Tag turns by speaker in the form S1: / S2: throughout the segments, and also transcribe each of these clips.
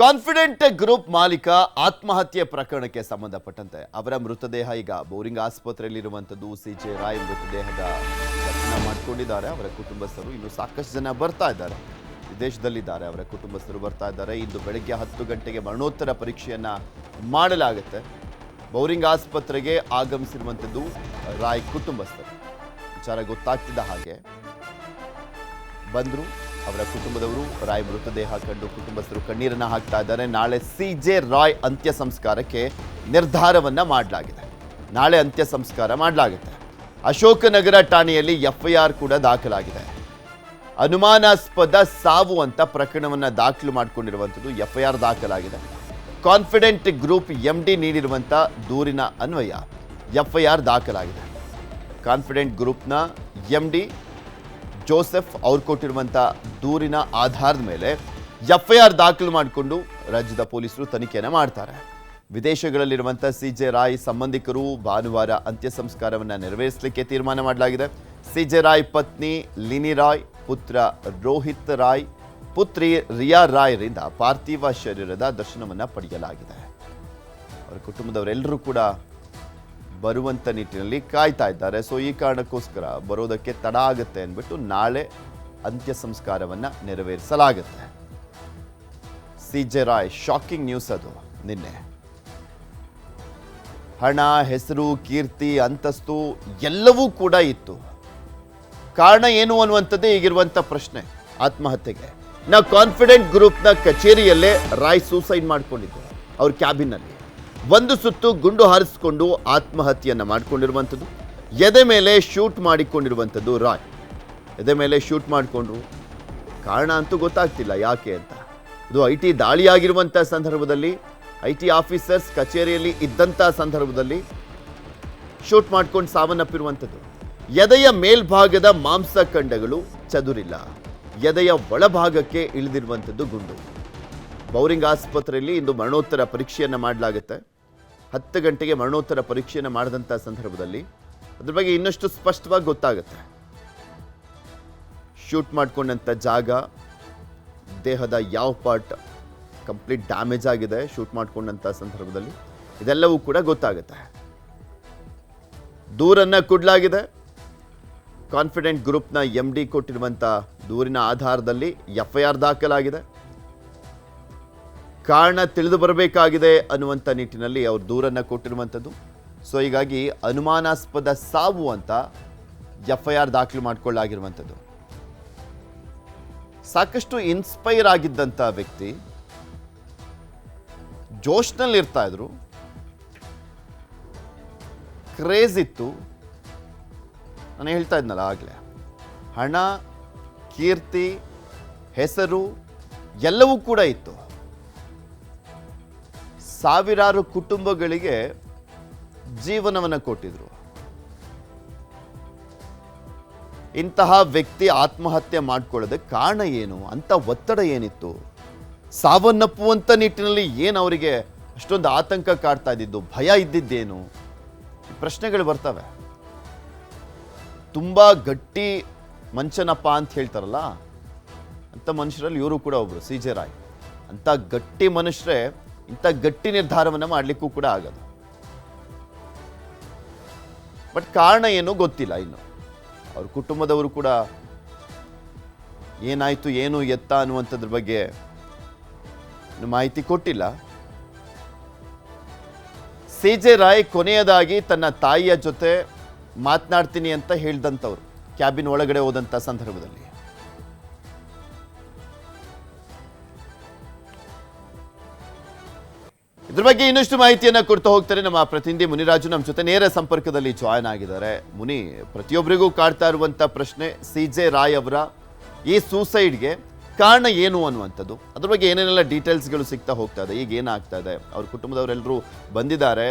S1: Confident group ಮಾಲೀಕ ಆತ್ಮಹತ್ಯೆ ಪ್ರಕರಣಕ್ಕೆ ಸಂಬಂಧಪಟ್ಟಂತೆ ಅವರ ಮೃತದೇಹ ಈಗ ಬೋರಿಂಗ್ ಆಸ್ಪತ್ರೆಯಲ್ಲಿರುವಂಥದ್ದು. ಸಿಜೆ ರಾಯ್ ಮೃತದೇಹದ ದರ್ಶನ ಮಾಡಿಕೊಂಡಿದ್ದಾರೆ ಅವರ ಕುಟುಂಬಸ್ಥರು. ಇನ್ನು ಸಾಕಷ್ಟು ಜನ ಬರ್ತಾ ಇದ್ದಾರೆ, ವಿದೇಶದಲ್ಲಿದ್ದಾರೆ, ಅವರ ಕುಟುಂಬಸ್ಥರು ಬರ್ತಾ ಇದ್ದಾರೆ. ಇಂದು ಬೆಳಗ್ಗೆ 10 ಗಂಟೆಗೆ ಮರಣೋತ್ತರ ಪರೀಕ್ಷೆಯನ್ನ ಮಾಡಲಾಗುತ್ತೆ. ಬೋರಿಂಗ್ ಆಸ್ಪತ್ರೆಗೆ ಆಗಮಿಸಿರುವಂಥದ್ದು ರಾಯ್ ಕುಟುಂಬಸ್ಥರು. ವಿಚಾರ ಗೊತ್ತಾಗ್ತಿದ್ದ ಹಾಗೆ ಬಂದರು ಅವರ ಕುಟುಂಬದವರು. ರಾಯ್ ಮೃತದೇಹ ಕಂಡು ಕುಟುಂಬಸ್ಥರು ಕಣ್ಣೀರನ್ನು ಹಾಕ್ತಾ ಇದ್ದಾರೆ. ನಾಳೆ ಸಿಜೆ ರಾಯ್ ಅಂತ್ಯ ಸಂಸ್ಕಾರಕ್ಕೆ ನಿರ್ಧಾರವನ್ನ ಮಾಡಲಾಗಿದೆ. ನಾಳೆ ಅಂತ್ಯ ಸಂಸ್ಕಾರ ಮಾಡಲಾಗುತ್ತೆ. ಅಶೋಕನಗರ ಠಾಣೆಯಲ್ಲಿ ಎಫ್ಐಆರ್ ಕೂಡ ದಾಖಲಾಗಿದೆ. ಅನುಮಾನಾಸ್ಪದ ಸಾವು ಅಂತ ಪ್ರಕರಣವನ್ನ ದಾಖಲು ಮಾಡಿಕೊಂಡಿರುವಂಥದ್ದು. ಎಫ್ಐಆರ್ ದಾಖಲಾಗಿದೆ. ಕಾನ್ಫಿಡೆಂಟ್ ಗ್ರೂಪ್ ಎಂಡಿ ನೀಡಿರುವಂಥ ದೂರಿನ ಅನ್ವಯ ಎಫ್ಐಆರ್ ದಾಖಲಾಗಿದೆ. ಕಾನ್ಫಿಡೆಂಟ್ ಗ್ರೂಪ್ನ ಎಂಡಿ ಜೋಸೆಫ್ ಅವ್ರು ಕೊಟ್ಟಿರುವಂಥ ದೂರಿನ ಆಧಾರದ ಮೇಲೆ ಎಫ್ಐಆರ್ ದಾಖಲು ಮಾಡಿಕೊಂಡು ರಾಜ್ಯದ ಪೊಲೀಸರು ತನಿಖೆಯನ್ನು ಮಾಡ್ತಾರೆ. ವಿದೇಶಗಳಲ್ಲಿರುವಂಥ ಸಿಜೆ ರಾಯ್ ಸಂಬಂಧಿಕರು ಭಾನುವಾರ ಅಂತ್ಯ ಸಂಸ್ಕಾರವನ್ನು ನೆರವೇರಿಸಲಿಕ್ಕೆ ತೀರ್ಮಾನ ಮಾಡಲಾಗಿದೆ. ಸಿಜೆ ರಾಯ್ ಪತ್ನಿ ಲಿನಿ ರಾಯ್, ಪುತ್ರ ರೋಹಿತ್ ರಾಯ್, ಪುತ್ರಿ ರಿಯಾ ರಾಯ್ರಿಂದ ಪಾರ್ಥಿವ ಶರೀರದ ದರ್ಶನವನ್ನು ಪಡೆಯಲಾಗಿದೆ. ಅವರ ಕುಟುಂಬದವರೆಲ್ಲರೂ ಕೂಡ ಬರುವಂಥ ನಿಟ್ಟಿನಲ್ಲಿ ಕಾಯ್ತಾ ಇದ್ದಾರೆ. ಸೊ ಈ ಕಾರಣಕ್ಕೋಸ್ಕರ ಬರೋದಕ್ಕೆ ತಡ ಆಗುತ್ತೆ ಅಂದ್ಬಿಟ್ಟು ನಾಳೆ ಅಂತ್ಯ ಸಂಸ್ಕಾರವನ್ನು ನೆರವೇರಿಸಲಾಗುತ್ತೆ. ಸಿಜೆ ರಾಯ್ ಶಾಕಿಂಗ್ ನ್ಯೂಸ್ ಅದು. ನಿನ್ನೆ ಹಣ, ಹೆಸರು, ಕೀರ್ತಿ, ಅಂತಸ್ತು ಎಲ್ಲವೂ ಕೂಡ ಇತ್ತು. ಕಾರಣ ಏನು ಅನ್ನುವಂಥದ್ದೇ ಈಗಿರುವಂಥ ಪ್ರಶ್ನೆ ಆತ್ಮಹತ್ಯೆಗೆ. ನಾವು ಕಾನ್ಫಿಡೆಂಟ್ ಗ್ರೂಪ್ನ ಕಚೇರಿಯಲ್ಲೇ ರಾಯ್ ಸೂಸೈಡ್ ಮಾಡಿಕೊಂಡಿದ್ದು. ಅವ್ರ ಕ್ಯಾಬಿನಲ್ಲಿ ಒಂದು ಸುತ್ತು ಗುಂಡು ಹಾರಿಸಿಕೊಂಡು ಆತ್ಮಹತ್ಯೆಯನ್ನು ಮಾಡಿಕೊಂಡಿರುವಂಥದ್ದು. ಎದೆ ಮೇಲೆ ಶೂಟ್ ಮಾಡಿಕೊಂಡಿರುವಂಥದ್ದು ರಾಯ್. ಎದೆ ಮೇಲೆ ಶೂಟ್ ಮಾಡಿಕೊಂಡ್ರು. ಕಾರಣ ಅಂತೂ ಗೊತ್ತಾಗ್ತಿಲ್ಲ ಯಾಕೆ ಅಂತ. ಇದು IT ದಾಳಿಯಾಗಿರುವಂಥ ಸಂದರ್ಭದಲ್ಲಿ, IT ಆಫೀಸರ್ಸ್ ಕಚೇರಿಯಲ್ಲಿ ಇದ್ದಂಥ ಸಂದರ್ಭದಲ್ಲಿ ಶೂಟ್ ಮಾಡ್ಕೊಂಡು ಸಾವನ್ನಪ್ಪಿರುವಂಥದ್ದು. ಎದೆಯ ಮೇಲ್ಭಾಗದ ಮಾಂಸಖಂಡಗಳು ಚದುರಿಲ್ಲ. ಎದೆಯ ಒಳಭಾಗಕ್ಕೆ ಇಳಿದಿರುವಂಥದ್ದು ಗುಂಡು. ಬೋರಿಂಗ್ ಆಸ್ಪತ್ರೆಯಲ್ಲಿ ಇಂದು ಮರಣೋತ್ತರ ಪರೀಕ್ಷೆಯನ್ನು ಮಾಡಲಾಗುತ್ತೆ. 10 ಗಂಟೆಗೆ ಮರಣೋತ್ತರ ಪರೀಕ್ಷೆಯನ್ನು ಮಾಡಿದಂಥ ಸಂದರ್ಭದಲ್ಲಿ ಅದ್ರ ಬಗ್ಗೆ ಇನ್ನಷ್ಟು ಸ್ಪಷ್ಟವಾಗಿ ಗೊತ್ತಾಗುತ್ತೆ. ಶೂಟ್ ಮಾಡ್ಕೊಂಡಂಥ ಜಾಗ, ದೇಹದ ಯಾವ ಪಾರ್ಟ್ ಕಂಪ್ಲೀಟ್ ಡ್ಯಾಮೇಜ್ ಆಗಿದೆ ಶೂಟ್ ಮಾಡ್ಕೊಂಡಂಥ ಸಂದರ್ಭದಲ್ಲಿ, ಇದೆಲ್ಲವೂ ಕೂಡ ಗೊತ್ತಾಗುತ್ತೆ. ದೂರನ್ನು ಕೊಡಲಾಗಿದೆ. ಕಾನ್ಫಿಡೆಂಟ್ ಗ್ರೂಪ್ನ MD ಕೊಟ್ಟಿರುವಂಥ ದೂರಿನ ಆಧಾರದಲ್ಲಿ FIR ದಾಖಲಾಗಿದೆ. ಕಾರಣ ತಿಳಿದು ಬರಬೇಕಾಗಿದೆ ಅನ್ನುವಂಥ ನಿಟ್ಟಿನಲ್ಲಿ ಅವರು ದೂರನ್ನು ಕೊಟ್ಟಿರುವಂಥದ್ದು. ಸೊ ಹೀಗಾಗಿ ಅನುಮಾನಾಸ್ಪದ ಸಾವು ಅಂತ FIR ದಾಖಲು ಮಾಡಿಕೊಳ್ಳಲಾಗಿರುವಂಥದ್ದು. ಸಾಕಷ್ಟು ಇನ್ಸ್ಪೈರ್ ಆಗಿದ್ದಂಥ ವ್ಯಕ್ತಿ, ಜೋಶ್ನಲ್ಲಿ ಇರ್ತಾ ಇದ್ರು, ಕ್ರೇಜ್ ಇತ್ತು. ನಾನು ಹೇಳ್ತಾ ಇದ್ನಲ್ಲ ಆಗಲೇ, ಹಣ, ಕೀರ್ತಿ, ಹೆಸರು ಎಲ್ಲವೂ ಕೂಡ ಇತ್ತು. ಸಾವಿರಾರು ಕುಟುಂಬಗಳಿಗೆ ಜೀವನವನ್ನು ಕೊಟ್ಟಿದ್ರು. ಇಂತಹ ವ್ಯಕ್ತಿ ಆತ್ಮಹತ್ಯೆ ಮಾಡಿಕೊಳ್ಳೋದಕ್ಕೆ ಕಾರಣ ಏನು ಅಂತ ಒತ್ತಡ ಏನಿತ್ತು? ಸಾವನ್ನಪ್ಪುವಂಥ ನಿಟ್ಟಿನಲ್ಲಿ ಏನು ಅವರಿಗೆ ಅಷ್ಟೊಂದು ಆತಂಕ ಕಾಡ್ತಾ ಇದ್ದಿದ್ದು, ಭಯ ಇದ್ದಿದ್ದೇನು? ಪ್ರಶ್ನೆಗಳು ಬರ್ತವೆ. ತುಂಬ ಗಟ್ಟಿ ಮನುಷ್ಯನಪ್ಪ ಅಂತ ಹೇಳ್ತಾರಲ್ಲ, ಅಂಥ ಮನುಷ್ಯರಲ್ಲಿ ಇವರು ಕೂಡ ಒಬ್ಬರು, ಸಿಜೆ ರಾಯ್. ಅಂಥ ಗಟ್ಟಿ ಮನುಷ್ಯರೇ ಇಂಥ ಗಟ್ಟಿ ನಿರ್ಧಾರವನ್ನು ಮಾಡಲಿಕ್ಕೂ ಕೂಡ ಆಗದು. ಬಟ್ ಕಾರಣ ಏನು ಗೊತ್ತಿಲ್ಲ. ಇನ್ನು ಅವ್ರ ಕುಟುಂಬದವರು ಕೂಡ ಏನಾಯಿತು, ಏನು ಎತ್ತ ಅನ್ನುವಂಥದ್ರ ಬಗ್ಗೆ ಮಾಹಿತಿ ಕೊಟ್ಟಿಲ್ಲ. ಸಿಜೆ ರಾಯ್ ಕೊನೆಯದಾಗಿ ತನ್ನ ತಾಯಿಯ ಜೊತೆ ಮಾತನಾಡ್ತೀನಿ ಅಂತ ಹೇಳ್ದಂಥವ್ರು ಕ್ಯಾಬಿನ್ ಒಳಗಡೆ ಹೋದಂಥ ಸಂದರ್ಭದಲ್ಲಿ. ಇದ್ರ ಬಗ್ಗೆ ಇನ್ನಷ್ಟು ಮಾಹಿತಿಯನ್ನು ಕೊಡ್ತಾ ಹೋಗ್ತಾರೆ ನಮ್ಮ ಪ್ರತಿನಿಧಿ ಮುನಿರಾಜು. ನಮ್ಮ ಜೊತೆ ನೇರ ಸಂಪರ್ಕದಲ್ಲಿ ಜಾಯ್ನ್ ಆಗಿದ್ದಾರೆ. ಮುನಿ, ಪ್ರತಿಯೊಬ್ಬರಿಗೂ ಕಾಡ್ತಾ ಇರುವಂಥ ಪ್ರಶ್ನೆ ಸಿಜೆ ರಾಯ್ ಅವರ ಈ ಸೂಸೈಡ್ಗೆ ಕಾರಣ ಏನು ಅನ್ನುವಂಥದ್ದು. ಅದ್ರ ಬಗ್ಗೆ ಏನೇನೆಲ್ಲ ಡೀಟೇಲ್ಸ್ಗಳು ಸಿಗ್ತಾ ಹೋಗ್ತಾ ಇದೆ, ಈಗ ಏನಾಗ್ತಾ ಇದೆ, ಅವ್ರ ಕುಟುಂಬದವರೆಲ್ಲರೂ ಬಂದಿದ್ದಾರೆ,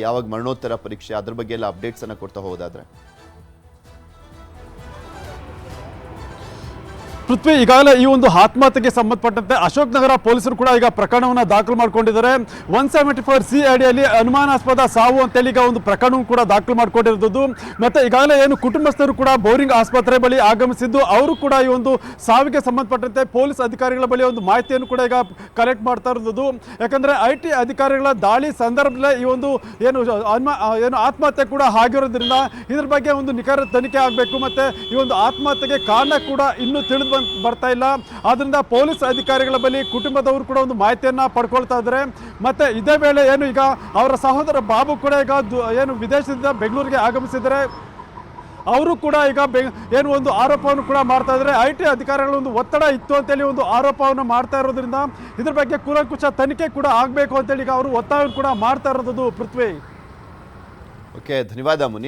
S1: ಯಾವಾಗ ಮರಣೋತ್ತರ ಪರೀಕ್ಷೆ, ಅದ್ರ ಬಗ್ಗೆ ಎಲ್ಲ ಅಪ್ಡೇಟ್ಸನ್ನು ಕೊಡ್ತಾ ಹೋಗೋದಾದ್ರೆ.
S2: ಪೃಥ್ವಿ, ಈಗಾಗಲೇ ಈ ಒಂದು ಆತ್ಮಹತ್ಯೆಗೆ ಸಂಬಂಧಪಟ್ಟಂತೆ ಅಶೋಕ್ ನಗರ ಪೊಲೀಸರು ಕೂಡ ಈಗ ಪ್ರಕರಣವನ್ನು ದಾಖಲು ಮಾಡ್ಕೊಂಡಿದ್ದಾರೆ. 174C ಅಡಿಯಲ್ಲಿ ಅನುಮಾನಾಸ್ಪದ ಸಾವು ಅಂತೇಳಿ ಈಗ ಒಂದು ಪ್ರಕರಣ ಕೂಡ ದಾಖಲು ಮಾಡ್ಕೊಂಡಿರೋದು. ಮತ್ತೆ ಈಗಾಗಲೇ ಏನು ಕುಟುಂಬಸ್ಥರು ಕೂಡ ಬೋರಿಂಗ್ ಆಸ್ಪತ್ರೆ ಬಳಿ ಆಗಮಿಸಿದ್ದು, ಅವರು ಕೂಡ ಈ ಒಂದು ಸಾವಿಗೆ ಸಂಬಂಧಪಟ್ಟಂತೆ ಪೊಲೀಸ್ ಅಧಿಕಾರಿಗಳ ಬಳಿ ಒಂದು ಮಾಹಿತಿಯನ್ನು ಕೂಡ ಈಗ ಕಲೆಕ್ಟ್ ಮಾಡ್ತಾ ಇರೋದು. ಯಾಕಂದ್ರೆ IT ಅಧಿಕಾರಿಗಳ ದಾಳಿ ಸಂದರ್ಭದಲ್ಲೇ ಈ ಒಂದು ಏನು ಆತ್ಮಹತ್ಯೆ ಕೂಡ ಆಗಿರೋದ್ರಿಂದ ಇದ್ರ ಬಗ್ಗೆ ಒಂದು ನಿಖರ ತನಿಖೆ ಆಗಬೇಕು. ಮತ್ತೆ ಈ ಒಂದು ಆತ್ಮಹತ್ಯೆಗೆ ಕಾರಣ ಕೂಡ ಇನ್ನೂ ತಿಳಿದು ಬರ್ತಾ ಇಲ್ಲ. ಆದ್ರಿಂದ ಪೊಲೀಸ್ ಅಧಿಕಾರಿಗಳ ಬಳಿ ಕುಟುಂಬದವರು ಕೂಡ ಒಂದು ಮಾಹಿತಿಯನ್ನ ಪಡ್ಕೊಳ್ತಾ ಇದ್ದಾರೆ. ಮತ್ತೆ ಇದೇ ವೇಳೆ ಏನು ಈಗ ಅವರ ಸಹೋದರ ಬಾಬು ಕೂಡ ಈಗ ಏನು ವಿದೇಶದಿಂದ ಬೆಂಗಳೂರಿಗೆ ಆಗಮಿಸಿದ್ದಾರೆ. ಅವರು ಕೂಡ ಈಗ ಏನು ಒಂದು ಆರೋಪವನ್ನು ಕೂಡ ಮಾಡ್ತಾ ಇದ್ದಾರೆ. IT ಅಧಿಕಾರಿಗಳ ಒಂದು ಒತ್ತಡ ಇತ್ತು ಅಂತೇಳಿ ಒಂದು ಆರೋಪವನ್ನು ಮಾಡ್ತಾ ಇರೋದ್ರಿಂದ ಇದ್ರ ಬಗ್ಗೆ ಕೂಲಂಕುಷ ತನಿಖೆ ಕೂಡ ಆಗಬೇಕು ಅಂತೇಳಿ ಈಗ ಅವರು ಒತ್ತಾಯವನ್ನು ಕೂಡ ಮಾಡ್ತಾ ಇರೋದು. ಪೃಥ್ವಿ,
S1: ಓಕೆ, ಧನ್ಯವಾದ ಮುನಿ.